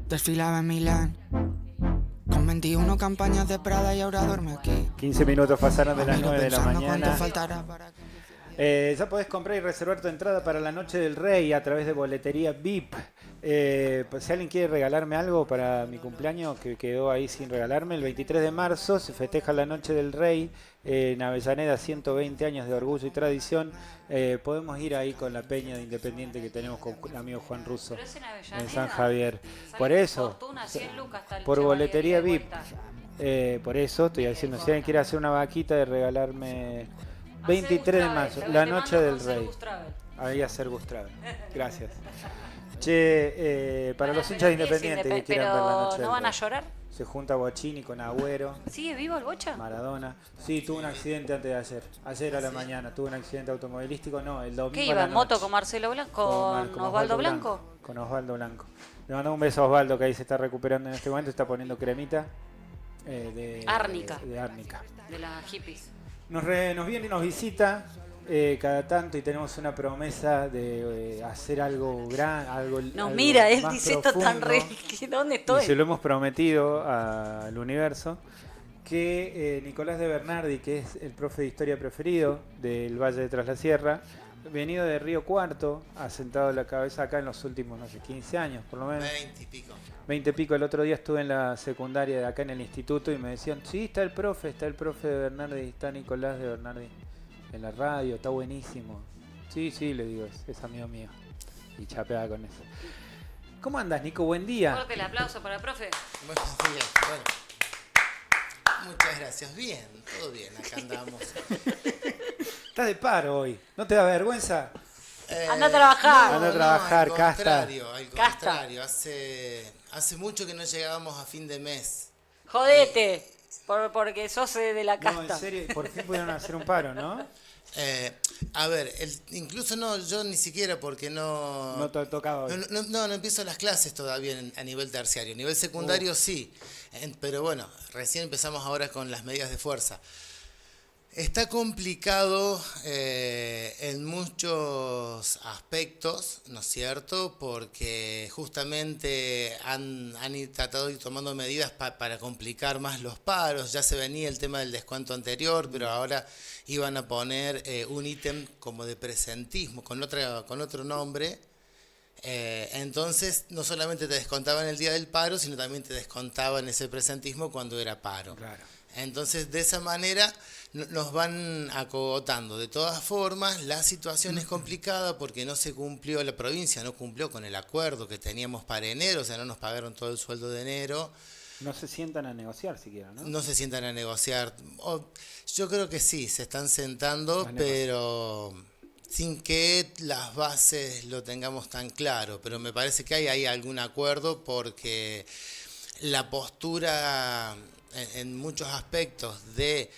Desfilaba en Milán con 21 campañas de Prada y ahora duerme aquí. 15 minutos pasaron de las 9 de la Pensando mañana. cuánto faltará para que... Ya podés comprar y reservar tu entrada para la Noche del Rey a través de boletería VIP. Pues si alguien quiere regalarme algo para mi cumpleaños, que quedó ahí sin regalarme, el 23 de marzo se festeja la Noche del Rey en Avellaneda, 120 años de orgullo y tradición. Podemos ir ahí con la peña de Independiente que tenemos con el amigo Juan Russo en San Javier. Por eso, por boletería VIP. Por eso estoy diciendo, si alguien quiere hacer una vaquita de regalarme 23 de marzo, la Noche del Rey. Ahí a Sergus Travel. Gracias. Che, para los hinchas de Independiente que quieran ver la Noche del ¿No van a Rey. llorar? Se junta Bochini con Agüero, ¿Sigue vivo el Bocha? Maradona. Sí, tuvo un accidente antes de ayer. Ayer a la mañana tuvo un accidente automovilístico. No, el domingo. ¿Qué a iba la en moto noche. con Marcelo Blanco? ¿Con Osvaldo Blanco? Con Osvaldo Blanco. Le mandamos un beso a Osvaldo que ahí se está recuperando en este momento. Está poniendo cremita de Árnica. De árnica. De las hippies. Nos viene y nos visita cada tanto y tenemos una promesa de hacer algo gran, algo. No, algo mira, él más dice esto tan profundo. ¿Dónde Y estoy? se lo hemos prometido al universo que Nicolás de Bernardi, que es el profe de historia preferido del Valle de Tras la Sierra, venido de Río Cuarto, ha sentado la cabeza acá en los últimos, no sé, 15 años por lo menos. 20 y pico. 20 y pico. El otro día estuve en la secundaria de acá en el instituto y me decían, sí, está el profe de Bernardi, está Nicolás de Bernardi en la radio, está buenísimo. Sí, le digo, es amigo mío. Y chapeaba con eso. ¿Cómo andas, Nico? Buen día. Fuerte el aplauso para el profe. Buenos días. Bueno. Muchas gracias. Bien, todo bien. Acá andamos. Estás de paro hoy. ¿No te da vergüenza? Anda a trabajar. Anda a trabajar, al casta. Al Casta. contrario. Hace mucho que no llegábamos a fin de mes. Jodete. Porque sos de la No, casta. en serio, por fin pudieron hacer un paro, ¿no? A ver, incluso no, yo ni siquiera porque no... No te tocaba hoy. No empiezo las clases todavía a nivel terciario. A nivel secundario sí. Pero bueno, recién empezamos ahora con las medidas de fuerza. Está complicado en muchos aspectos, ¿no es cierto? Porque justamente han tratado de ir tomando medidas para complicar más los paros. Ya se venía el tema del descuento anterior, pero ahora iban a poner un ítem como de presentismo, con otro nombre. Entonces, no solamente te descontaban el día del paro, sino también te descontaban ese presentismo cuando era paro. Claro. Entonces, de esa manera nos van acogotando. De todas formas, la situación es complicada porque no se cumplió, la provincia no cumplió con el acuerdo que teníamos para enero, o sea, no nos pagaron todo el sueldo de enero. No se sientan a negociar siquiera, ¿no? No se sientan a negociar. Yo creo que sí, se están sentando, pero sin que las bases lo tengamos tan claro. Pero me parece que hay algún acuerdo porque la postura en muchos aspectos de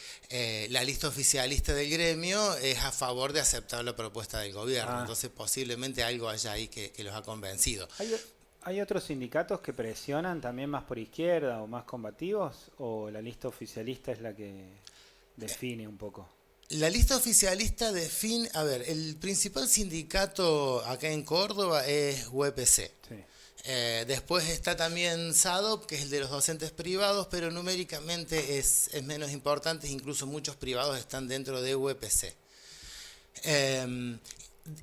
la lista oficialista del gremio es a favor de aceptar la propuesta del gobierno. Entonces posiblemente algo haya ahí que los ha convencido. ¿Hay otros sindicatos que presionan también más por izquierda o más combativos? ¿O la lista oficialista es la que define un poco? La lista oficialista define... A ver, el principal sindicato acá en Córdoba es UPC. Sí. Después está también SADOP, que es el de los docentes privados, pero numéricamente es menos importante, incluso muchos privados están dentro de UPC.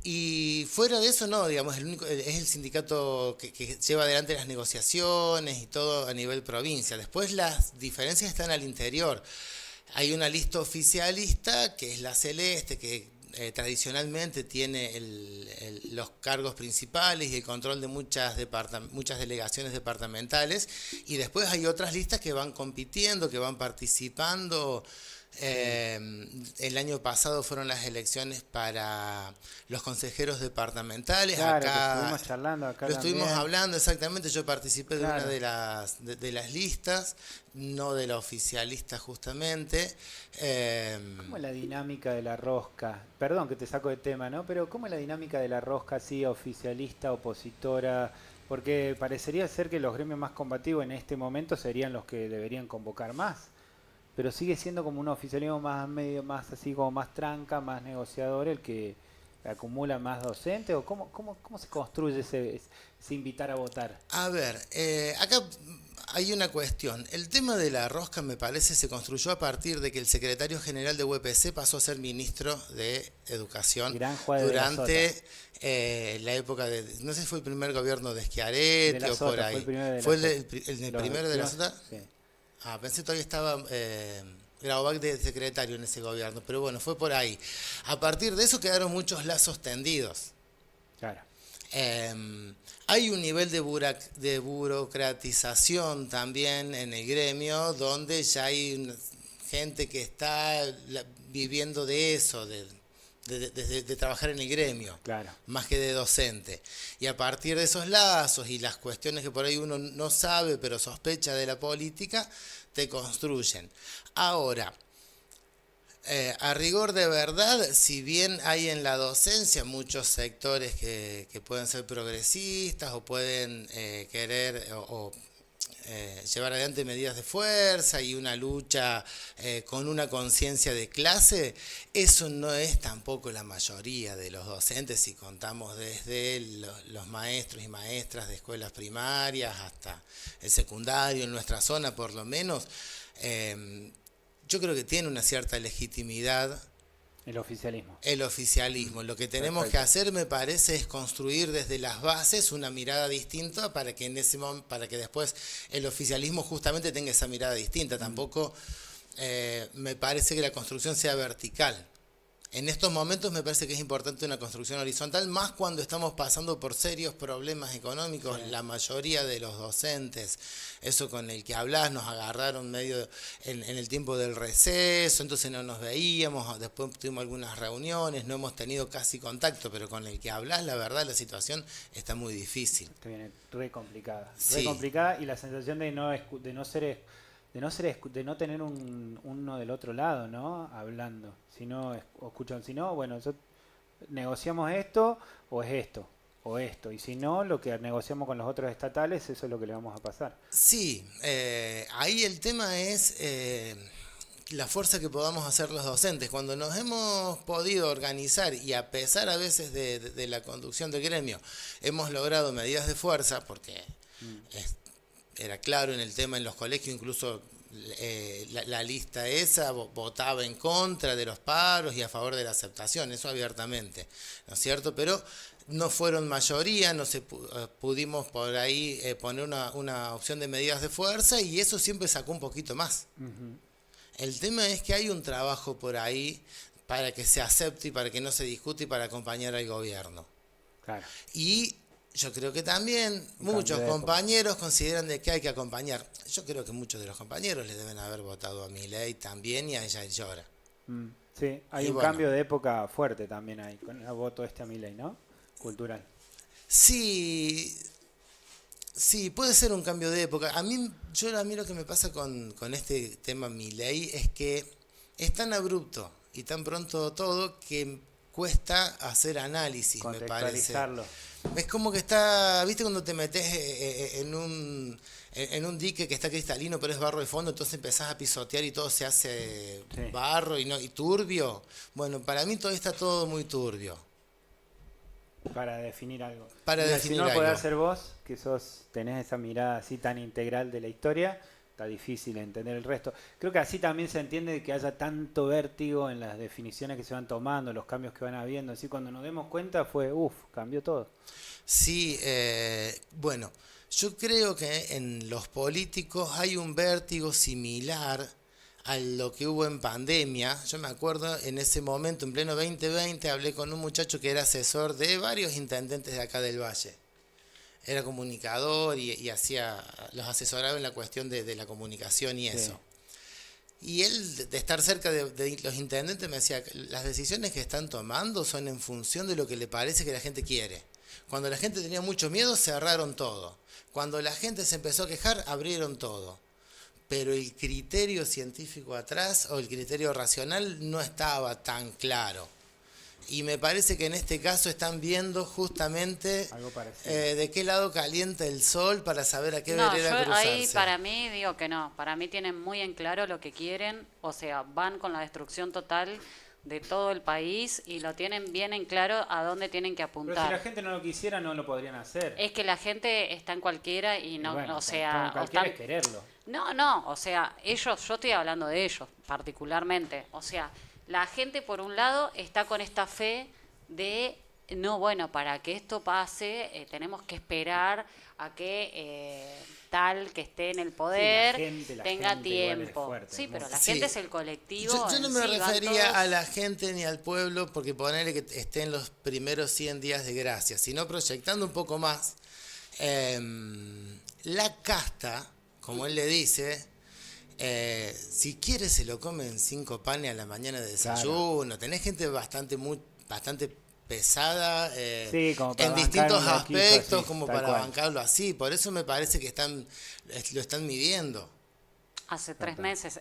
Y fuera de eso, no, digamos, es el sindicato que lleva adelante las negociaciones y todo a nivel provincia. Después las diferencias están al interior. Hay una lista oficialista, que es la celeste, que tradicionalmente tiene los cargos principales y el control de muchas delegaciones departamentales, y después hay otras listas que van compitiendo, que van participando. El año pasado fueron las elecciones para los consejeros departamentales. Claro, acá que estuvimos charlando acá. lo estuvimos también. hablando, exactamente. Yo participé Claro. de una de las listas, no de la oficialista justamente. ¿Cómo es la dinámica de la rosca? Perdón que te saco de tema, ¿no? Pero ¿cómo es la dinámica de la rosca así, oficialista, opositora? Porque parecería ser que los gremios más combativos en este momento serían los que deberían convocar más. Pero sigue siendo como un oficialismo más medio, más así como más tranca, más negociador, el que ¿Acumula más docentes? ¿O cómo se construye ese invitar a votar? A ver, acá hay una cuestión. El tema de la rosca, me parece, se construyó a partir de que el secretario general de UPC pasó a ser ministro de Educación Gran Juan de la durante la época de, no sé si fue el primer gobierno de Schiaretti o por ahí. ¿Fue el primero de la Sota? Sí. Ah, pensé que todavía estaba Graubach de secretario en ese gobierno, pero bueno, fue por ahí. A partir de eso quedaron muchos lazos tendidos. Claro. Hay un nivel de burocratización también en el gremio, donde ya hay gente que está viviendo de eso, de trabajar en el gremio, Claro. más que de docente. Y a partir de esos lazos y las cuestiones que por ahí uno no sabe, pero sospecha de la política, te construyen. Ahora, a rigor de verdad, si bien hay en la docencia muchos sectores que pueden ser progresistas o pueden querer llevar adelante medidas de fuerza y una lucha con una conciencia de clase, eso no es tampoco la mayoría de los docentes, si contamos desde los maestros y maestras de escuelas primarias hasta el secundario, en nuestra zona por lo menos. Yo creo que tiene una cierta legitimidad El oficialismo. el oficialismo. Lo que tenemos que hacer, me parece, es construir desde las bases una mirada distinta para que para que después el oficialismo justamente tenga esa mirada distinta. Tampoco me parece que la construcción sea vertical. En estos momentos me parece que es importante una construcción horizontal, más cuando estamos pasando por serios problemas económicos. Sí. La mayoría de los docentes, eso con el que hablás, nos agarraron medio en el tiempo del receso, entonces no nos veíamos, después tuvimos algunas reuniones, no hemos tenido casi contacto, pero con el que hablás, la verdad, la situación está muy difícil. Está bien, re complicada. Sí. Re complicada, y la sensación de no tener uno del otro lado, ¿no? Hablando. Si no escuchan, si no, bueno, negociamos esto o es esto o esto, y si no, lo que negociamos con los otros estatales, eso es lo que le vamos a pasar. Sí, ahí el tema es la fuerza que podamos hacer los docentes. Cuando nos hemos podido organizar y a pesar a veces de la conducción del gremio, hemos logrado medidas de fuerza, porque era claro en el tema en los colegios, incluso la lista esa votaba en contra de los paros y a favor de la aceptación, eso abiertamente, ¿no es cierto? Pero no fueron mayoría, no se pudimos por ahí poner una opción de medidas de fuerza, y eso siempre sacó un poquito más. Uh-huh. El tema es que hay un trabajo por ahí para que se acepte y para que no se discute y para acompañar al gobierno. Claro. Y yo creo que también muchos compañeros consideran de que hay que acompañar. Yo creo que muchos de los compañeros le deben haber votado a Milei también y a Yair Llora. Sí, hay un cambio de época fuerte también ahí, con el voto a Milei, ¿no? Cultural. Sí, puede ser un cambio de época. A mí lo que me pasa con este tema Milei es que es tan abrupto y tan pronto todo que cuesta hacer análisis, me parece. Es como que está, ¿viste cuando te metes en un dique que está cristalino pero es barro de fondo, entonces empezás a pisotear y todo se hace barro y turbio? Bueno, para mí todavía está todo muy turbio. Para definir algo. Si no lo podés hacer vos, que tenés esa mirada así tan integral de la historia, está difícil entender el resto. Creo que así también se entiende que haya tanto vértigo en las definiciones que se van tomando, los cambios que van habiendo. Así cuando nos demos cuenta cambió todo. Sí, bueno, yo creo que en los políticos hay un vértigo similar a lo que hubo en pandemia. Yo me acuerdo en ese momento, en pleno 2020, hablé con un muchacho que era asesor de varios intendentes de acá del Valle. Era comunicador y los asesoraba en la cuestión de la comunicación y eso. Y él, de estar cerca de los intendentes, me decía, las decisiones que están tomando son en función de lo que le parece que la gente quiere. Cuando la gente tenía mucho miedo, cerraron todo. Cuando la gente se empezó a quejar, abrieron todo. Pero el criterio científico atrás, o el criterio racional, no estaba tan claro. Y me parece que en este caso están viendo justamente de qué lado calienta el sol para saber a qué vereda cruzarse. Ahí para mí digo que no. Para mí tienen muy en claro lo que quieren. O sea, van con la destrucción total de todo el país y lo tienen bien en claro a dónde tienen que Pero si apuntar. la gente no lo quisiera, no lo podrían hacer. Es que la gente está en cualquiera y no, Bueno, o sea, o cualquiera es están- quererlo. no, o sea, yo estoy hablando de ellos particularmente. O sea, la gente por un lado está con esta fe de, no, bueno, para que esto pase tenemos que esperar a que tal que esté en el poder la tenga gente igual es tiempo. fuerte, Sí, ¿no? pero la Sí. gente es el colectivo. Yo no en me sí, van refería todos- a la gente ni al pueblo porque ponerle que esté en los primeros 100 días de gracia, sino proyectando un poco más. La casta, como él le dice, si quiere se lo come en 5 panes a la mañana de desayuno. Tenés gente bastante pesada Sí, como para en bancar distintos un loquito aspectos, así, como tal para cual. bancarlo así. Por eso me parece que lo están midiendo. Hace 3 meses.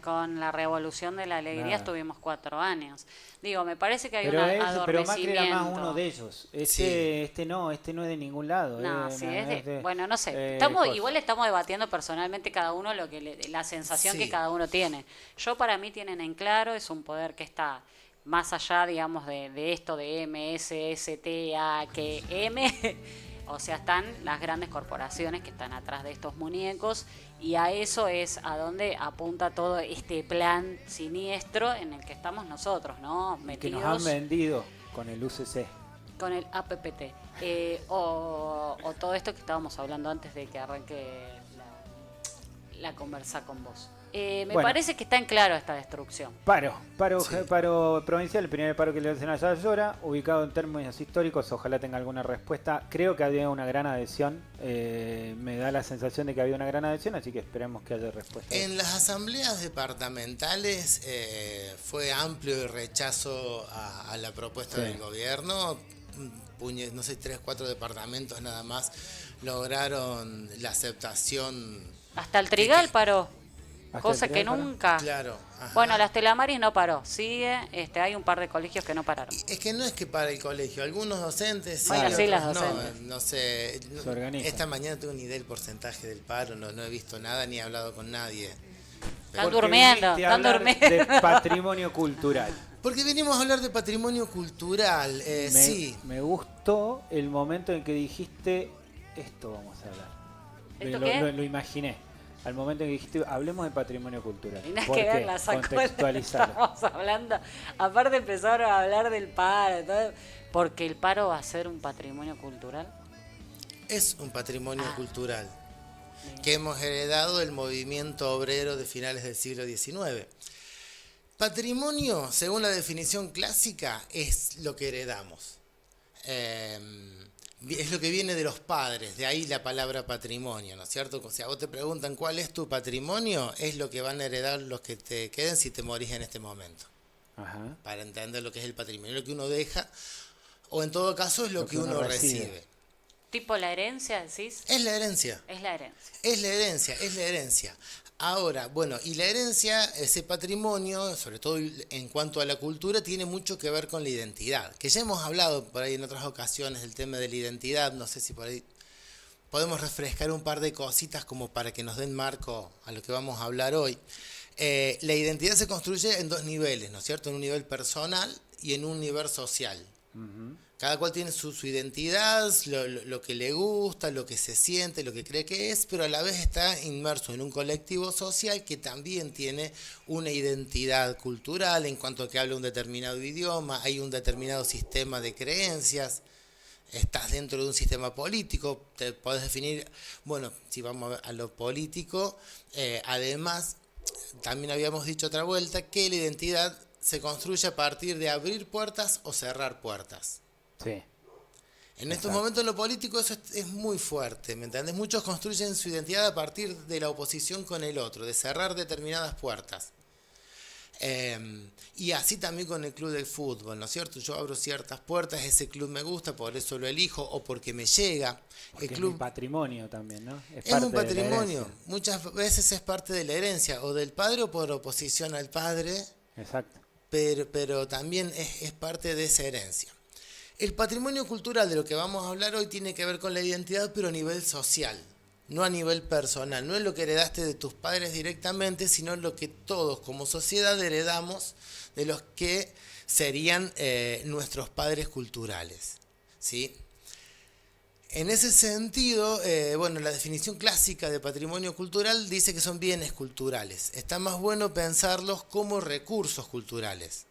Con la revolución de la alegría Nada. estuvimos 4 años. Digo, me parece que hay Pero, un pero Macri era más adormecimiento. uno de ellos. Sí. Este no es de ningún lado. No, sí, es de- bueno, no sé. cosa. Igual estamos debatiendo personalmente cada uno lo que la sensación Sí. que cada uno tiene. Para mí tienen en claro, es un poder que está más allá, digamos, de esto de MSSTA que M. O sea, están las grandes corporaciones que están atrás de estos muñecos y a eso es a donde apunta todo este plan siniestro en el que estamos nosotros, ¿no? Que nos Metidos han vendido con el UCC. con el APPT. O todo esto que estábamos hablando antes de que arranque la conversa con vos. Me Bueno. parece que está en claro esta destrucción. Paro Sí. paro provincial, el primer paro que le hacen a Llora, ubicado en términos históricos, ojalá tenga alguna respuesta. Creo que había una gran adhesión, me da la sensación de que había una gran adhesión, así que esperemos que haya respuesta. En las asambleas departamentales fue amplio el rechazo a la propuesta Sí. del gobierno. No sé, 3, 4 departamentos nada más lograron la aceptación. Hasta el Trigal paró, ¿Hasta cosa el que Trigal paró? nunca. Claro. ajá. Bueno, las Telamaris no paró, sigue, hay un par de colegios que no pararon. Es que no es que para el colegio, algunos docentes Bueno, sí, otros las no, docentes. no sé. Se organizan. Esta mañana tengo ni idea del porcentaje del paro, no he visto nada ni he hablado con nadie. Están Porque durmiendo, viniste a están hablar durmiendo. de patrimonio cultural. Porque venimos a hablar de patrimonio cultural, sí. Me gustó el momento en que dijiste, esto vamos a hablar. ¿Esto lo, qué? lo imaginé. Al momento en que dijiste, hablemos de patrimonio cultural. Y nada ¿Por que ver, qué? la sacó. Contextualizalo. Estamos hablando. Aparte empezaron a hablar del paro, todo, porque el paro va a ser un patrimonio cultural. Es un patrimonio Ah. cultural que hemos heredado del movimiento obrero de finales del siglo XIX. Patrimonio, según la definición clásica, es lo que heredamos. Es lo que viene de los padres, de ahí la palabra patrimonio, ¿no es cierto? O sea, vos te preguntan cuál es tu patrimonio, es lo que van a heredar los que te queden si te morís en este momento. Ajá. Para entender lo que es el patrimonio, lo que uno deja, o en todo caso es lo que uno recibe. Tipo la herencia, decís. Es la herencia. Es la herencia. Es la herencia, es la herencia. Ahora, bueno, y la herencia, ese patrimonio, sobre todo en cuanto a la cultura, tiene mucho que ver con la identidad. Que ya hemos hablado por ahí en otras ocasiones del tema de la identidad, no sé si por ahí podemos refrescar un par de cositas como para que nos den marco a lo que vamos a hablar hoy. La identidad se construye en 2 niveles, ¿no es cierto? En un nivel personal y en un nivel social. Cada cual tiene su identidad, lo que le gusta, lo que se siente, lo que cree que es, pero a la vez está inmerso en un colectivo social que también tiene una identidad cultural en cuanto a que habla un determinado idioma, hay un determinado sistema de creencias, estás dentro de un sistema político, te podés definir, bueno, si vamos a lo político, además, también habíamos dicho otra vuelta que la identidad se construye a partir de abrir puertas o cerrar puertas. Sí. En estos momentos en lo político eso es muy fuerte, ¿me entiendes? Muchos construyen su identidad a partir de la oposición con el otro, de cerrar determinadas puertas. Y así también con el club del fútbol, ¿no es cierto? Yo abro ciertas puertas, ese club me gusta, por eso lo elijo o porque me llega. Porque El es club mi patrimonio también, ¿no? es parte un de la patrimonio, herencia. muchas veces es parte de la herencia, o del padre o por oposición al padre, Exacto. pero también es parte de esa herencia. El patrimonio cultural de lo que vamos a hablar hoy tiene que ver con la identidad, pero a nivel social. no a nivel personal, no es lo que heredaste de tus padres directamente, sino lo que todos como sociedad heredamos de los que serían nuestros padres culturales, ¿sí? En ese sentido, la definición clásica de patrimonio cultural dice que son bienes culturales. Está más bueno pensarlos como recursos culturales.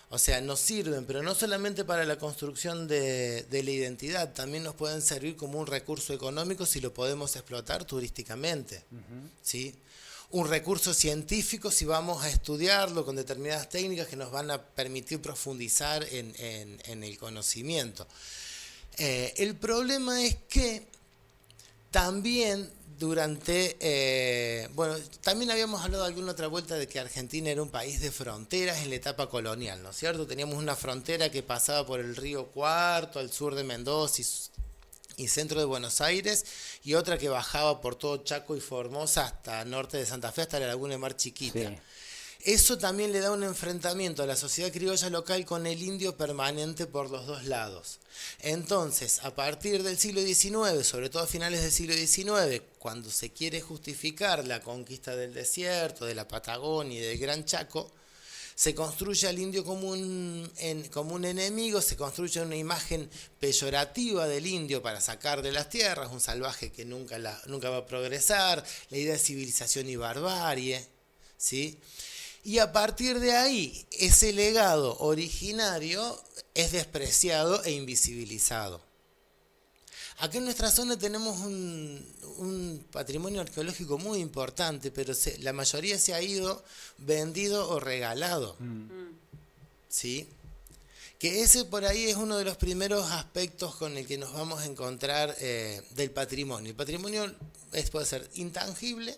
O sea, nos sirven, pero no solamente para la construcción de la identidad, también nos pueden servir como un recurso económico si lo podemos explotar turísticamente, ¿sí? Un recurso científico si vamos a estudiarlo con determinadas técnicas que nos van a permitir profundizar en el conocimiento. El problema es que también también habíamos hablado alguna otra vuelta de que Argentina era un país de fronteras en la etapa colonial, ¿no es cierto? Teníamos una frontera que pasaba por el río Cuarto, al sur de Mendoza y centro de Buenos Aires, y otra que bajaba por todo Chaco y Formosa hasta norte de Santa Fe, hasta la Laguna de Mar Chiquita. Sí. Eso también le da un enfrentamiento a la sociedad criolla local con el indio permanente por los dos lados. Entonces, a partir del siglo XIX, sobre todo a finales del siglo XIX, cuando se quiere justificar la conquista del desierto, de la Patagonia y del Gran Chaco, se construye al indio como un enemigo, se construye una imagen peyorativa del indio para sacar de las tierras, un salvaje que nunca va a progresar, la idea de civilización y barbarie, ¿sí? Y a partir de ahí, ese legado originario es despreciado e invisibilizado. Acá en nuestra zona tenemos un patrimonio arqueológico muy importante, pero la mayoría se ha ido vendido o regalado. ¿Sí? Que ese por ahí es uno de los primeros aspectos con el que nos vamos a encontrar del patrimonio. El patrimonio puede ser intangible,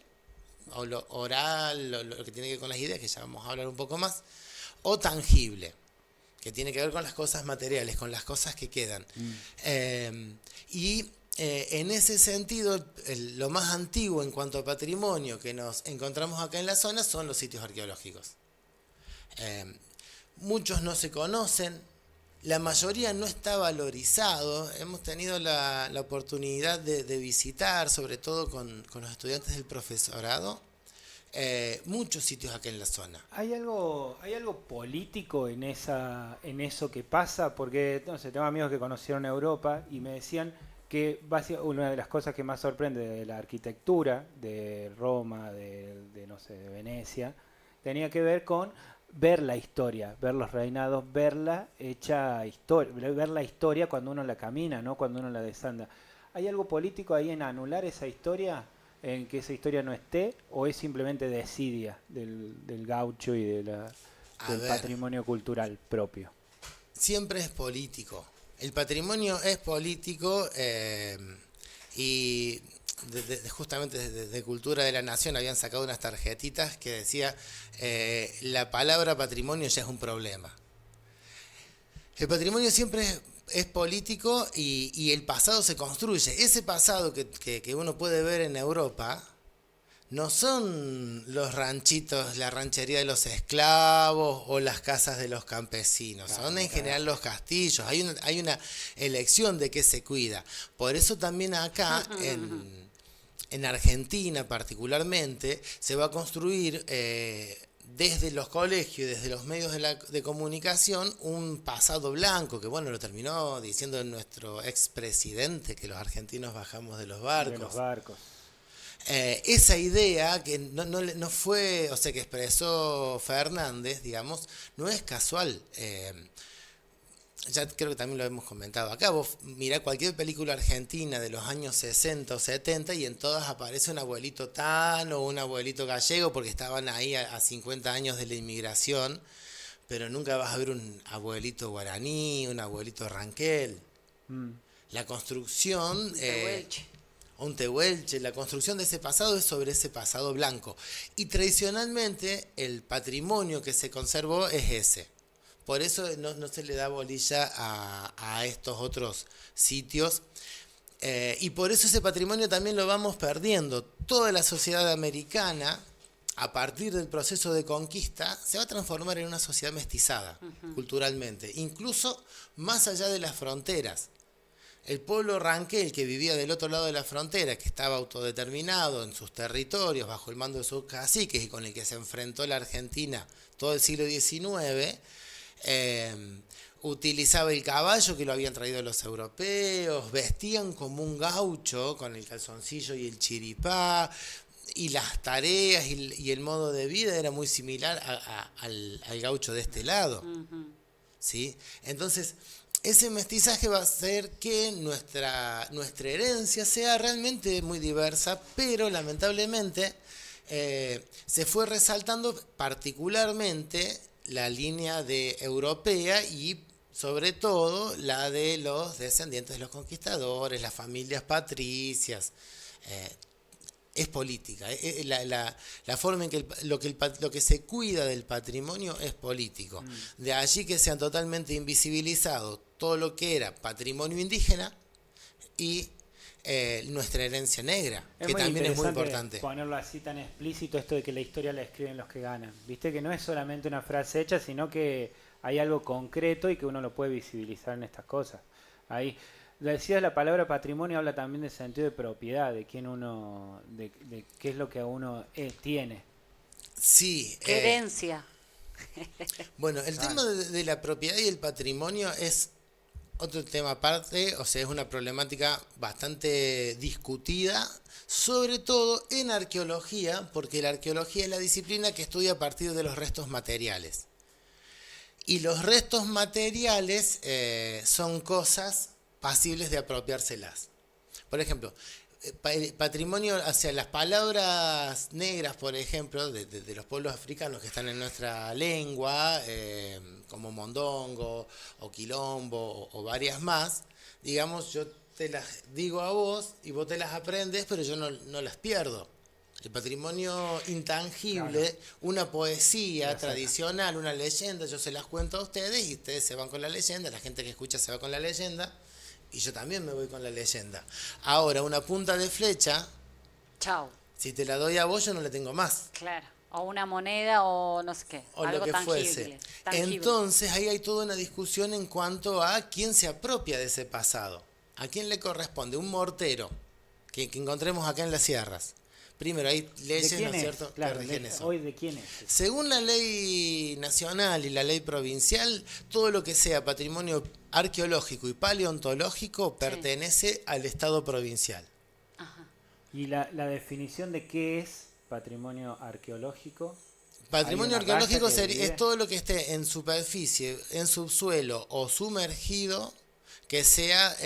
o lo oral, lo que tiene que ver con las ideas, que ya vamos a hablar un poco más, o tangible, que tiene que ver con las cosas materiales, con las cosas que quedan. En ese sentido, lo más antiguo en cuanto a patrimonio que nos encontramos acá en la zona son los sitios arqueológicos. Muchos no se conocen, la mayoría no está valorizado. Hemos tenido la oportunidad de visitar, sobre todo con los estudiantes del profesorado, muchos sitios acá en la zona. ¿Hay algo político en eso que pasa? Porque no sé, tengo amigos que conocieron Europa y me decían que una de las cosas que más sorprende de la arquitectura de Roma, de Venecia, tenía que ver con ver la historia, ver los reinados, ver la historia cuando uno la camina, no cuando uno la desanda. ¿Hay algo político ahí en anular esa historia, en que esa historia no esté, o es simplemente desidia del gaucho y del patrimonio cultural propio? Siempre es político. El patrimonio es político y justamente desde Cultura de la Nación habían sacado unas tarjetitas que decía la palabra patrimonio ya es un problema. El patrimonio siempre es político y el pasado se construye. Ese pasado que uno puede ver en Europa no son los ranchitos, la ranchería de los esclavos o las casas de los campesinos, son en general los castillos. Hay una elección de qué se cuida. Por eso también acá en Argentina particularmente se va a construir desde los colegios y desde los medios de comunicación un pasado blanco, que bueno, lo terminó diciendo nuestro expresidente, que los argentinos bajamos de los barcos. De los barcos. Esa idea que no fue, o sea, que expresó Fernández, digamos, no es casual. Ya creo que también lo hemos comentado acá. Vos mirá cualquier película argentina de los años 60 o 70 y en todas aparece un abuelito tano o un abuelito gallego porque estaban ahí a 50 años de la inmigración, pero nunca vas a ver un abuelito guaraní, un abuelito ranquel. La construcción... un tehuelche, la construcción de ese pasado es sobre ese pasado blanco. Y tradicionalmente el patrimonio que se conservó es ese. Por eso no se le da bolilla a estos otros sitios. Y por eso ese patrimonio también lo vamos perdiendo. Toda la sociedad americana, a partir del proceso de conquista, se va a transformar en una sociedad mestizada, culturalmente. Incluso más allá de las fronteras. El pueblo ranquel que vivía del otro lado de la frontera, que estaba autodeterminado en sus territorios, bajo el mando de sus caciques y con el que se enfrentó la Argentina todo el siglo XIX, utilizaba el caballo que lo habían traído los europeos, vestían como un gaucho con el calzoncillo y el chiripá, y las tareas y el modo de vida era muy similar al gaucho de este lado. ¿Sí? Entonces, ese mestizaje va a hacer que nuestra herencia sea realmente muy diversa, pero lamentablemente se fue resaltando particularmente la línea de europea y sobre todo la de los descendientes de los conquistadores, las familias patricias. Es política. La forma en que lo que se cuida del patrimonio es político. De allí que sean totalmente invisibilizados todo lo que era patrimonio indígena y nuestra herencia negra, que también es muy importante. Ponerlo así tan explícito, esto de que la historia la escriben los que ganan. Viste que no es solamente una frase hecha, sino que hay algo concreto y que uno lo puede visibilizar en estas cosas. Ahí. Decías la palabra patrimonio, habla también del sentido de propiedad, de quién uno, de qué es lo que uno tiene. Sí. Herencia. Bueno, el tema de la propiedad y el patrimonio es otro tema aparte, o sea, es una problemática bastante discutida, sobre todo en arqueología, porque la arqueología es la disciplina que estudia a partir de los restos materiales. Y los restos materiales son cosas pasibles de apropiárselas. Por ejemplo, patrimonio hacia las palabras negras, por ejemplo, de los pueblos africanos que están en nuestra lengua, como mondongo o quilombo o varias más, digamos, yo te las digo a vos y vos te las aprendes, pero yo no las pierdo. El patrimonio intangible, claro, una poesía tradicional, una leyenda, yo se las cuento a ustedes y ustedes se van con la leyenda, la gente que escucha se va con la leyenda. Y yo también me voy con la leyenda. Ahora, una punta de flecha, chao. Si te la doy a vos, yo no la tengo más. Claro. O una moneda o no sé qué. O algo lo que tangible, fuese. Tangible. Entonces, ahí hay toda una discusión en cuanto a quién se apropia de ese pasado. ¿A quién le corresponde? Un mortero que encontremos acá en las sierras. Primero, hay leyes, ¿no es cierto? Claro, hoy ¿de quién es? Según la ley nacional y la ley provincial, todo lo que sea patrimonio arqueológico y paleontológico pertenece al Estado provincial. Ajá. ¿Y la definición de qué es patrimonio arqueológico? Patrimonio arqueológico es todo lo que esté en superficie, en subsuelo o sumergido, que sea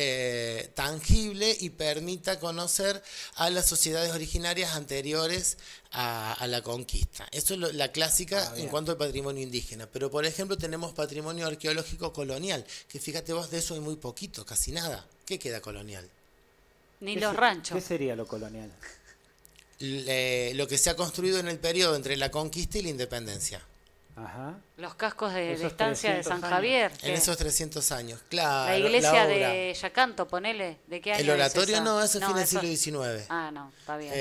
tangible y permita conocer a las sociedades originarias anteriores a la conquista. Eso es la clásica en cuanto al patrimonio indígena. Pero, por ejemplo, tenemos patrimonio arqueológico colonial, que fíjate vos, de eso hay muy poquito, casi nada. ¿Qué queda colonial? Ni los ranchos. ¿Qué sería lo colonial? Lo que se ha construido en el periodo entre la conquista y la independencia. Ajá. Los cascos de estancia de San años. Javier. En esos 300 años, claro. La iglesia de Yacanto, ponele. ¿De qué año El oratorio es no, eso fue en el siglo XIX. Ah, no, está bien.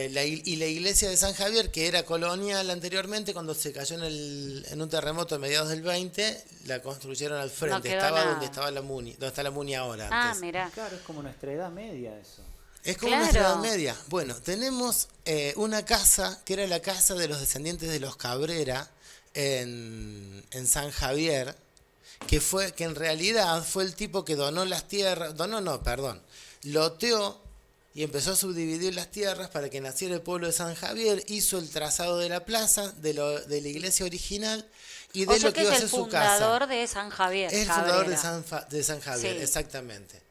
Y la iglesia de San Javier, que era colonial anteriormente, cuando se cayó en un terremoto a mediados del 20, la construyeron al frente. Estaba donde está la Muni ahora. Ah, antes. mirá. Claro, es como nuestra edad media eso. Es como nuestra edad media. Bueno, tenemos una casa, que era la casa de los descendientes de los Cabrera, en San Javier, que en realidad fue el tipo que donó las tierras, loteó y empezó a subdividir las tierras para que naciera el pueblo de San Javier, hizo el trazado de la plaza, de la iglesia original y de lo que iba a ser su casa. Es el fundador de San Javier. Es el fundador de San Javier, sí. Exactamente.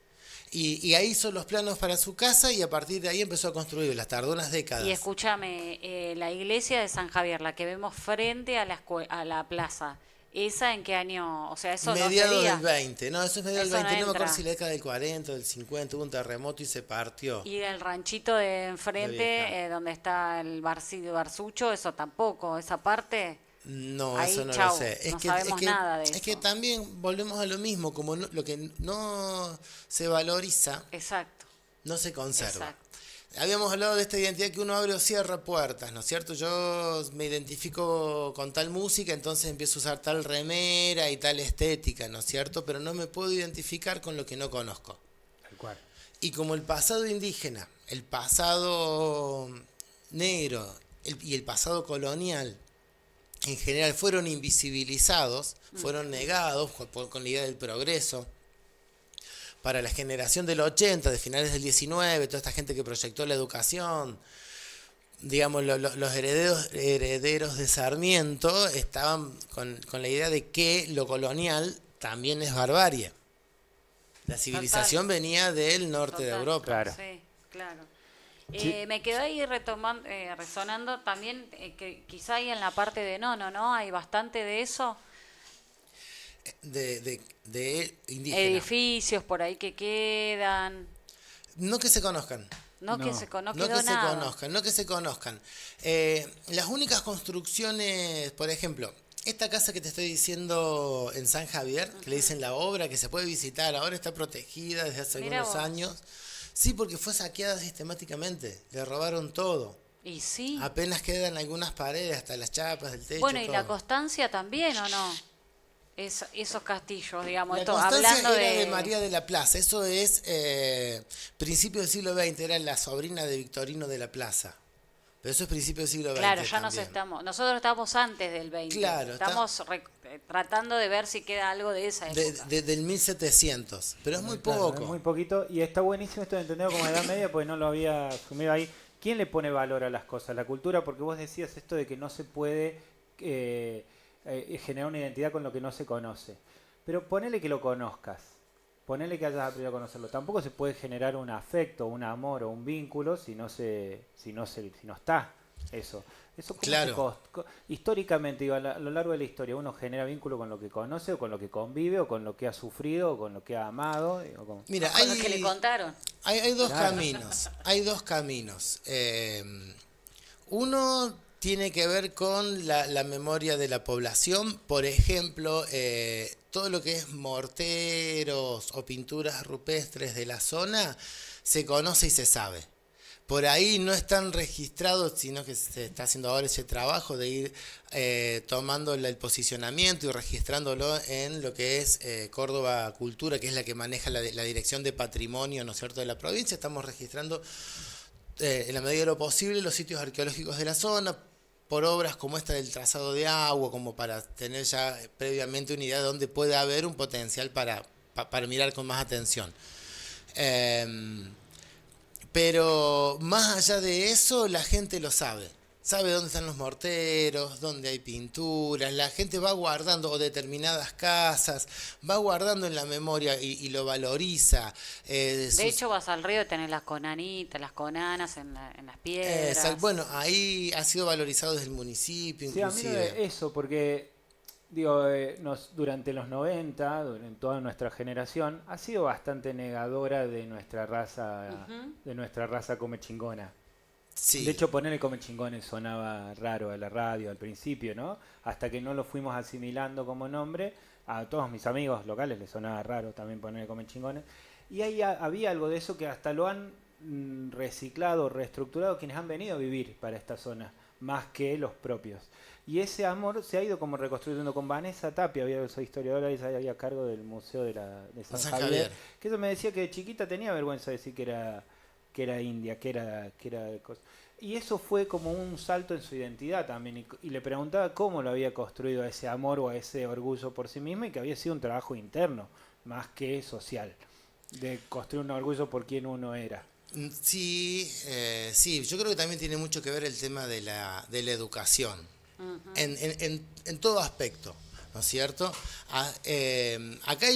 Y ahí hizo los planos para su casa y a partir de ahí empezó a construir, las tardó unas décadas. Y escúchame, la iglesia de San Javier, la que vemos frente a la plaza, ¿esa en qué año? O sea, eso mediados no sería... del 20, no, eso es mediados del 20, no me acuerdo si la década del 40 o del 50, hubo un terremoto y se partió. Y el ranchito de enfrente, donde está el barsucho, eso tampoco, esa parte... No, ahí, eso no chau, lo sé. No sabemos nada de eso. Es que también volvemos a lo mismo, como lo que no se valoriza, exacto, no se conserva. Exacto. Habíamos hablado de esta identidad que uno abre o cierra puertas, ¿no es cierto? Yo me identifico con tal música, entonces empiezo a usar tal remera y tal estética, ¿no es cierto? Pero no me puedo identificar con lo que no conozco. Tal cual. Y como el pasado indígena, el pasado negro y el pasado colonial en general fueron invisibilizados, fueron negados con la idea del progreso, para la generación del 80, de finales del 19, toda esta gente que proyectó la educación, digamos, los herederos de Sarmiento estaban con la idea de que lo colonial también es barbarie. La civilización venía del norte de Europa. Claro. Sí, claro. Sí. Me quedó ahí resonando también que quizá ahí en la parte de ¿no? Hay bastante de eso. De indígena. Edificios por ahí que quedan. No que se conozcan. No No. que se no No quedó que se nada. conozcan, no que se conozcan. Las únicas construcciones, por ejemplo, esta casa que te estoy diciendo en San Javier, que le dicen La Obra, que se puede visitar, ahora está protegida desde hace Mirá algunos vos. años. Sí, porque fue saqueada sistemáticamente, le robaron todo. Y sí. Apenas quedan algunas paredes, hasta las chapas del techo. Bueno, y la todo. Constancia también, ¿o no? Esos castillos, digamos, La esto, Constancia hablando era de María de la Plaza, eso es principio del siglo XX, era la sobrina de Victorino de la Plaza. Pero eso es principio del siglo XX. Claro, ya también. nosotros estamos antes del 20. Claro, estamos tratando de ver si queda algo de esa época. Del 1700, pero es muy Claro, poco. es muy poquito. Y está buenísimo esto de entenderlo como Edad Media, porque no lo había asumido ahí. ¿Quién le pone valor a las cosas? La cultura, porque vos decías esto de que no se puede generar una identidad con lo que no se conoce. Pero ponele que lo conozcas. Ponele que hayas aprendido a conocerlo. Tampoco se puede generar un afecto, un amor o un vínculo si no está eso. Eso ¿cómo Claro. históricamente, digo, a lo largo de la historia, uno genera vínculo con lo que conoce, o con lo que convive, o con lo que ha sufrido, o con lo que ha amado. Mira, Con lo que le contaron. hay dos Claro. caminos. Hay dos caminos. Uno tiene que ver con la memoria de la población. Por ejemplo, todo lo que es morteros o pinturas rupestres de la zona se conoce y se sabe. Por ahí no están registrados, sino que se está haciendo ahora ese trabajo de ir tomando el posicionamiento y registrándolo en lo que es Córdoba Cultura, que es la que maneja la Dirección de Patrimonio, ¿no es cierto?, de la provincia. Estamos registrando en la medida de lo posible los sitios arqueológicos de la zona, por obras como esta del trazado de agua, como para tener ya previamente una idea de dónde puede haber un potencial para mirar con más atención. Pero más allá de eso, la gente lo sabe. Sabe dónde están los morteros, dónde hay pinturas. La gente va guardando, o determinadas casas, va guardando en la memoria y lo valoriza. De hecho, vas al río y tenés las conanitas, las conanas en las piedras. Bueno, ahí ha sido valorizado desde el municipio, Sí, a mí inclusive. eso, porque digo, durante los 90, durante toda nuestra generación, ha sido bastante negadora de nuestra raza, come chingona. Sí. De hecho, ponerle come chingones sonaba raro a la radio al principio, ¿no? Hasta que no lo fuimos asimilando como nombre, a todos mis amigos locales les sonaba raro también ponerle come chingones. Y ahí había algo de eso que hasta lo han reciclado, reestructurado quienes han venido a vivir para esta zona, más que los propios. Y ese amor se ha ido como reconstruyendo con Vanessa Tapia, soy historiadora y había a cargo del Museo de San Javier, que eso me decía que de chiquita tenía vergüenza de decir que era india, que era cosa. Y eso fue como un salto en su identidad también, y le preguntaba cómo lo había construido a ese amor o a ese orgullo por sí misma, y que había sido un trabajo interno, más que social, de construir un orgullo por quien uno era. Sí, sí, yo creo que también tiene mucho que ver el tema de la educación, en todo aspecto, ¿no es cierto? Acá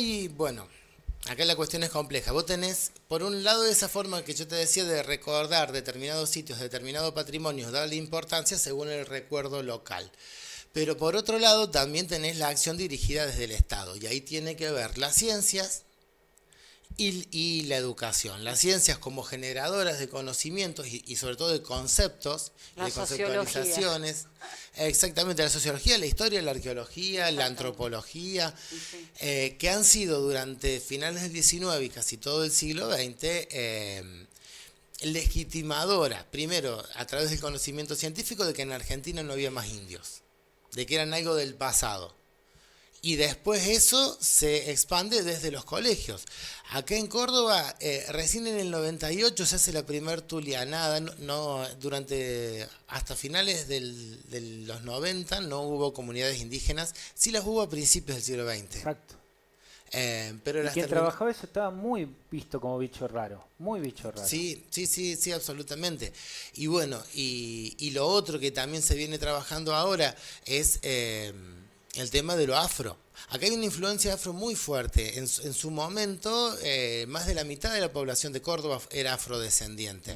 acá la cuestión es compleja. Vos tenés, por un lado, esa forma que yo te decía de recordar determinados sitios, determinados patrimonios, darle importancia según el recuerdo local. Pero por otro lado, también tenés la acción dirigida desde el Estado, y ahí tiene que ver las ciencias y la educación. Las ciencias como generadoras de conocimientos y sobre todo de conceptos, La de sociología. conceptualizaciones. Exactamente, la sociología, la historia, la arqueología, la antropología, que han sido durante finales del XIX y casi todo el siglo XX legitimadora, primero a través del conocimiento científico, de que en Argentina no había más indios, de que eran algo del pasado. Y después eso se expande desde los colegios. Acá en Córdoba, recién en el 98 se hace la primer tulianada, durante hasta finales de los 90 no hubo comunidades indígenas, sí las hubo a principios del siglo XX. Exacto. Pero Y quien trabajaba eso estaba muy visto como bicho raro, muy bicho raro. Sí, absolutamente. Y bueno, y lo otro que también se viene trabajando ahora es el tema de lo afro. Acá hay una influencia afro muy fuerte. En su momento, más de la mitad de la población de Córdoba era afrodescendiente.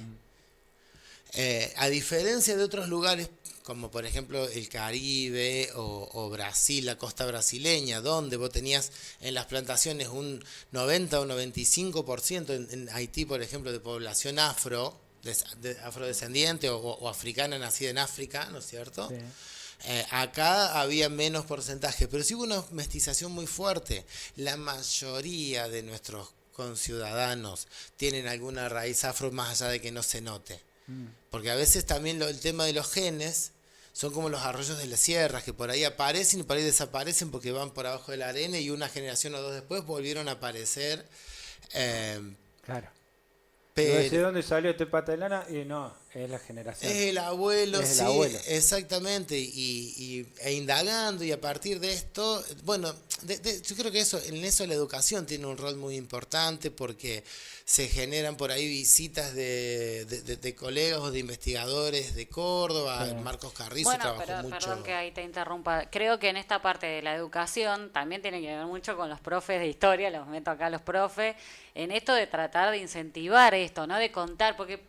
A diferencia de otros lugares, como por ejemplo el Caribe o Brasil, la costa brasileña, donde vos tenías en las plantaciones un 90 o 95% en Haití, por ejemplo, de población afrodescendiente o africana nacida en África, ¿no es cierto? Sí. Acá había menos porcentaje, pero sí hubo una mestización muy fuerte. La mayoría de nuestros conciudadanos tienen alguna raíz afro más allá de que no se note. Porque a veces también el tema de los genes son como los arroyos de las sierras, que por ahí aparecen y por ahí desaparecen porque van por abajo de la arena y una generación o dos después volvieron a aparecer. Claro. Pero ¿De dónde salió este pata de lana? Y no, es la generación. es el abuelo, Es el sí, abuelo. exactamente, e indagando y a partir de esto, bueno, yo creo que en eso la educación tiene un rol muy importante porque se generan por ahí visitas de colegas o de investigadores de Córdoba. Sí. Marcos Carrizo Bueno, trabajó pero mucho. perdón que ahí te interrumpa. Creo que en esta parte de la educación también tiene que ver mucho con los profes de historia, los meto acá a los profes, en esto de tratar de incentivar esto, ¿no? De contar, porque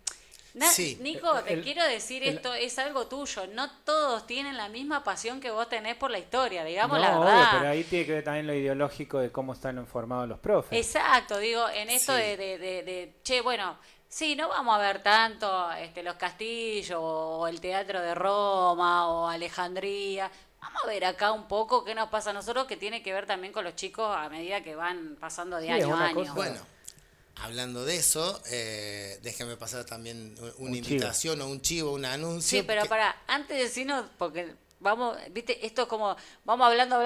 Sí. Nico, te quiero decir esto, es algo tuyo. No todos tienen la misma pasión que vos tenés por la historia, digamos la No, verdad. obvio, pero ahí tiene que ver también lo ideológico de cómo están informados los profes. Exacto, digo, en esto Sí. che, bueno, sí, no vamos a ver tanto los castillos o el teatro de Roma o Alejandría. Vamos a ver acá un poco qué nos pasa a nosotros, que tiene que ver también con los chicos a medida que van pasando de Sí, es año a una año. cosa- Bueno, hablando de eso, déjame pasar también una Un invitación o un chivo, un anuncio. Sí, pero que- para, antes de decirnos, porque vamos, viste, esto es como, vamos hablando,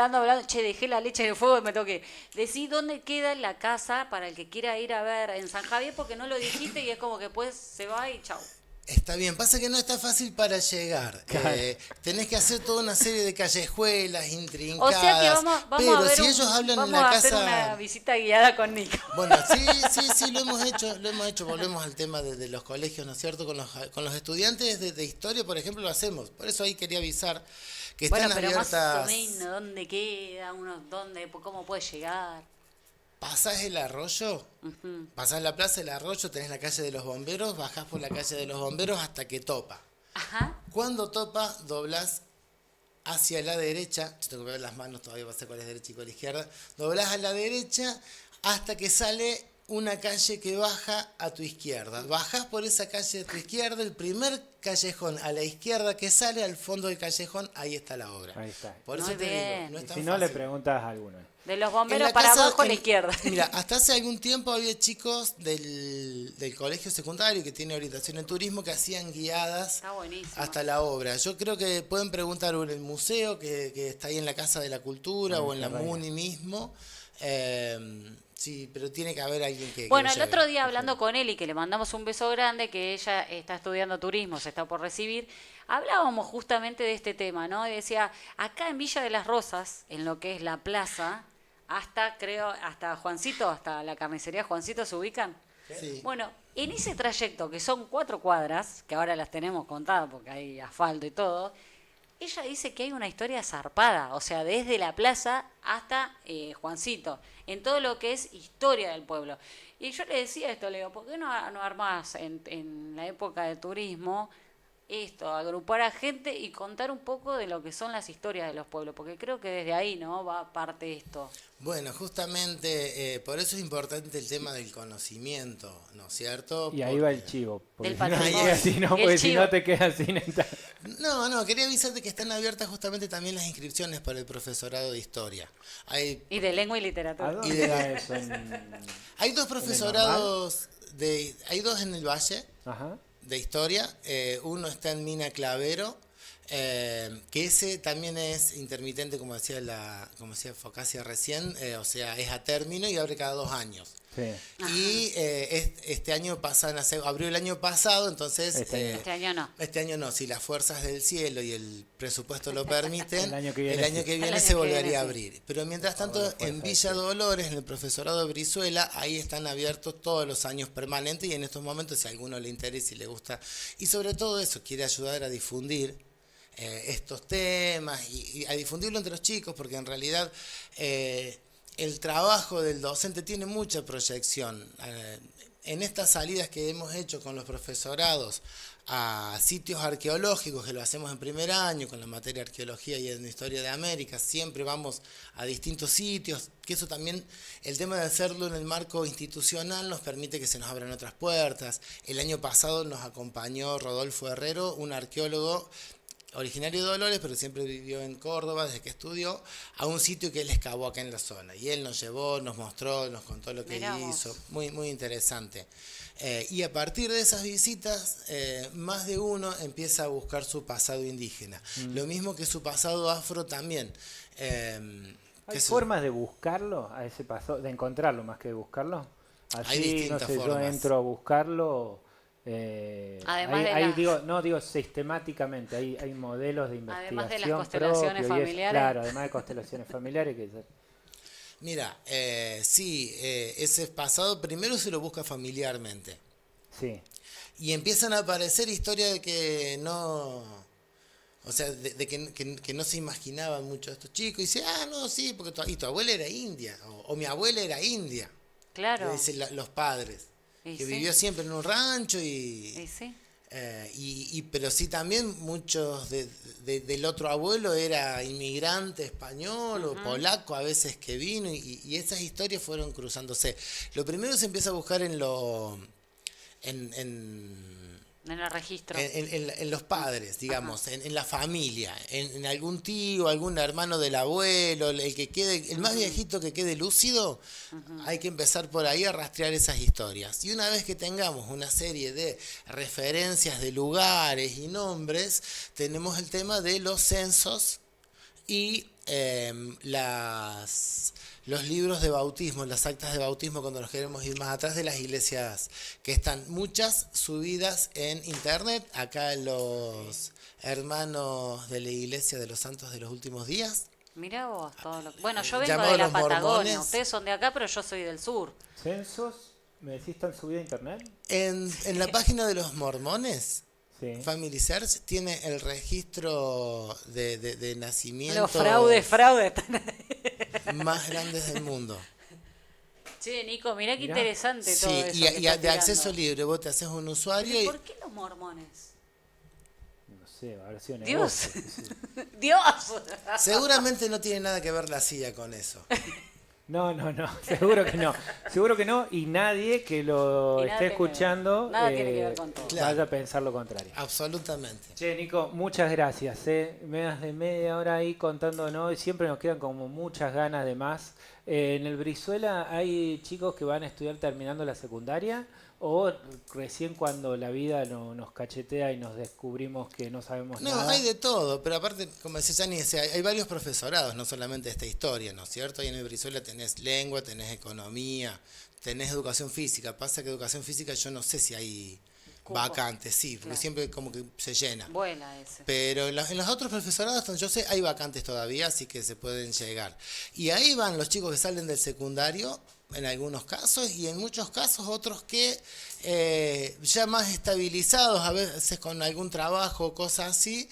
che, dejé la leche en el fuego y me toqué. Decí dónde queda la casa para el que quiera ir a ver en San Javier, porque no lo dijiste y es como que pues se va y chau. Está bien, pasa que no está fácil para llegar. Claro. Tenés que hacer toda una serie de callejuelas O intrincadas. sea que vamos pero a ver si ellos hablan en vamos la a hacer casa. una visita guiada con Nico. Bueno, sí, lo hemos hecho. Volvemos al tema de los colegios, ¿no es cierto? Con los estudiantes de historia, por ejemplo, lo hacemos. Por eso ahí quería avisar que están Bueno, pero más o abiertas. menos, ¿dónde queda? ¿Cómo puede llegar? Pasás el arroyo, pasás la plaza del arroyo, tenés la calle de los bomberos, bajás por la calle de los bomberos hasta que topa. Ajá. Cuando topa, doblás hacia la derecha, yo tengo que ver las manos todavía para saber cuál es derecha y cuál es izquierda, doblás a la derecha hasta que sale una calle que baja a tu izquierda. Bajás por esa calle a tu izquierda, el primer callejón a la izquierda que sale al fondo del callejón, ahí está la obra. Ahí está. Por eso Muy te bien. digo, no es Y tan si no, le fácil. preguntas a alguno. De los En bomberos la para casa, abajo a la izquierda. Mira, hasta hace algún tiempo había chicos del colegio secundario que tiene orientación en turismo que hacían guiadas Está buenísimo. hasta la obra. Yo creo que pueden preguntar en el museo que está ahí en la Casa de la Cultura Ah, o en la Ferreira. MUNI mismo. Sí, pero tiene que haber alguien que Bueno, lo el lleve. otro día hablando con él y que le mandamos un beso grande, que ella está estudiando turismo, se está por recibir, hablábamos justamente de este tema, ¿no? Y decía, acá en Villa de las Rosas, en lo que es la plaza, hasta Juancito, hasta la carnicería Juancito se ubican. Sí. Bueno, en ese trayecto, que son 4 cuadras, que ahora las tenemos contadas porque hay asfalto y todo, ella dice que hay una historia zarpada, o sea, desde la plaza hasta Juancito, en todo lo que es historia del pueblo. Y yo le decía esto, le digo, ¿por qué no armás en la época de turismo esto, agrupar a gente y contar un poco de lo que son las historias de los pueblos? Porque creo que desde ahí, ¿no?, va parte esto. Bueno, justamente por eso es importante el tema del conocimiento, ¿no es cierto? Y ahí va el chivo. Porque Del si no, te patrimonio. quedas sin- no, El porque si chivo. no te quedas sin entrar. No, quería avisarte que están abiertas justamente también las inscripciones para el profesorado de historia. Hay Y de lengua y ¿A literatura. dónde era eso? Hay dos profesorados, hay dos en el Valle Ajá. de historia. Uno está en Mina Clavero, Que ese también es intermitente, como decía Focacia recién, o sea, es a término y abre cada 2 años. Sí. Y este año abrió el año pasado, entonces... Este año no. Este año no, si las fuerzas del cielo y el presupuesto lo permiten, El año que viene se El año que volvería viene, a sí. abrir. Pero mientras tanto, Ahora, en fuerza Villa del cielo. Dolores, en el profesorado de Brizuela, ahí están abiertos todos los años permanentes y en estos momentos, si a alguno le interesa y le gusta, y sobre todo eso, quiere ayudar a difundir estos temas y a difundirlo entre los chicos, porque en realidad el trabajo del docente tiene mucha proyección. En estas salidas que hemos hecho con los profesorados a sitios arqueológicos, que lo hacemos en primer año con la materia arqueología y en historia de América, siempre vamos a distintos sitios, que eso también, el tema de hacerlo en el marco institucional nos permite que se nos abran otras puertas. El año pasado nos acompañó Rodolfo Herrero, un arqueólogo originario de Dolores, pero siempre vivió en Córdoba desde que estudió, a un sitio que él excavó acá en la zona. Y él nos llevó, nos mostró, nos contó lo que Mirá hizo. vos. Muy, muy interesante. Y a partir de esas visitas, más de uno empieza a buscar su pasado indígena. Lo mismo que su pasado afro también. ¿Hay formas de buscarlo a ese pasado, de encontrarlo más que de buscarlo? Así, Hay distintas no sé, yo formas. entro a buscarlo. Además de las- digo sistemáticamente, hay modelos de investigación Además de las constelaciones propios y familiares. claro, además de constelaciones familiares que Mira, sí, ese pasado primero se lo busca familiarmente. sí, Y empiezan a aparecer historias de que no... O sea, de que no se imaginaban mucho estos chicos. Y dice, no, sí, porque tu abuela era india. O mi abuela era india. Claro. Le dicen los padres. Y Que sí. vivió siempre en un rancho Y sí. pero sí también muchos del otro abuelo era inmigrante español o polaco a veces que vino y esas historias fueron cruzándose. Lo primero se empieza a buscar en En el registro. en los padres, digamos, en la familia, en algún tío, algún hermano del abuelo, el que quede, el más viejito que quede lúcido, hay que empezar por ahí a rastrear esas historias. Y una vez que tengamos una serie de referencias de lugares y nombres, tenemos el tema de los censos y los libros de bautismo, las actas de bautismo, cuando nos queremos ir más atrás, de las iglesias, que están muchas subidas en internet. Acá los hermanos de la Iglesia de los Santos de los Últimos Días. Mirá vos todo lo... Bueno, yo vengo Llamados de la los Patagonia. mormones. Ustedes son de acá, pero yo soy del sur. censos, ¿me decís están subidos a internet? En la página de los mormones, Sí. Family Search tiene el registro de nacimientos Los fraudes. más grandes del mundo. Che, Nico, mirá qué Mirá. interesante Sí, todo eso. y que de estás acceso tirando. libre, vos te haces un usuario ¿Pero y... por qué los mormones? No sé, habrá sido Dios. negocio, sí. Dios. Seguramente no tiene nada que ver la CIA con eso. No, seguro que no. Seguro que no, y nadie que lo Y nada esté tiene- escuchando nada tiene que ver con todo. Claro. vaya a pensar lo contrario. Absolutamente. Che, Nico, muchas gracias. Me das de media hora ahí contándonos y siempre nos quedan como muchas ganas de más. En el Brizuela hay chicos que van a estudiar terminando la secundaria o recién cuando la vida nos cachetea y nos descubrimos que no sabemos No, nada. hay de todo, pero aparte, como decía Gianni, hay varios profesorados, no solamente esta historia, ¿no es cierto? Y en el Brizuela tenés lengua, tenés economía, tenés educación física. Pasa que educación física yo no sé si hay Cupo. vacantes, sí, porque Claro. siempre como que se llena. Vuela ese. Pero en los otros profesorados, donde yo sé, hay vacantes todavía, así que se pueden llegar. Y ahí van los chicos que salen del secundario, en algunos casos, y en muchos casos otros que ya más estabilizados, a veces con algún trabajo o cosas así,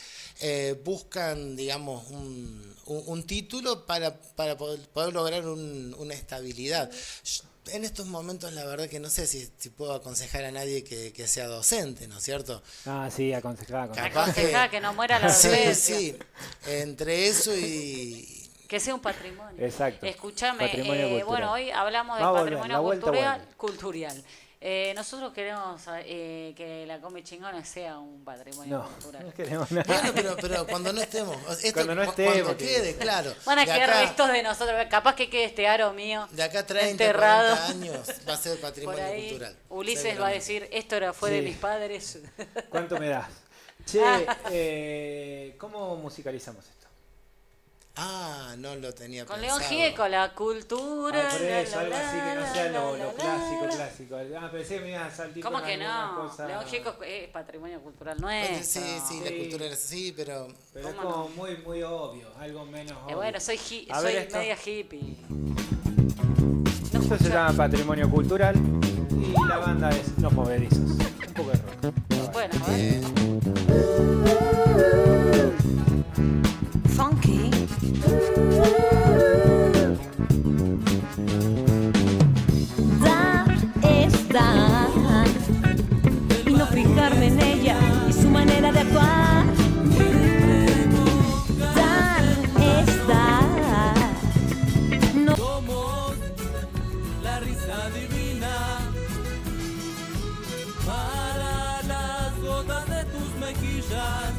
buscan, digamos, un título para poder lograr una estabilidad. En estos momentos la verdad que no sé si puedo aconsejar a nadie que sea docente, ¿no es cierto? Ah, sí, aconsejaba. Capaz Aconsejá que no muera la Sí, docencia. sí, entre eso y... Que sea un patrimonio. Exacto. Escúchame, Patrimonio cultural. bueno, hoy hablamos del Va a volver, patrimonio la vuelta vuelve. cultural. Nosotros queremos que la Come Chingones sea un patrimonio No, cultural. no queremos nada. Bueno, pero cuando no estemos, Cuando no estemos, cuando que- quede, claro. Van a de quedar acá- restos de nosotros. Capaz que quede este aro mío De acá 30, enterrado 40 años va a ser por patrimonio ahí. cultural. Ulises va a seguramente. decir, esto fue de Sí. mis padres. ¿Cuánto me das? Che, ¿cómo musicalizamos esto? Ah, no lo tenía Con pensado. León Gieco, la cultura. Ay, por eso, la, algo la, así que no la, sea la, lo la, clásico. Ah, pensé que me ibas a saltar ¿Cómo con que alguna no? cosa. León Gieco es patrimonio cultural nuestro. Sí, la Sí. cultura era así, pero... Pero es ¿Cómo como muy obvio, algo menos obvio. Bueno, soy A ver esto. media hippie. Esto se llama patrimonio cultural y la banda es Los Movedizos. Un poco de rock. Bueno, a ver. Funky. Dar es dar y no fijarme en ella y su manera de actuar. Dar es dar. No. Somos la risa divina para las gotas de tus mejillas.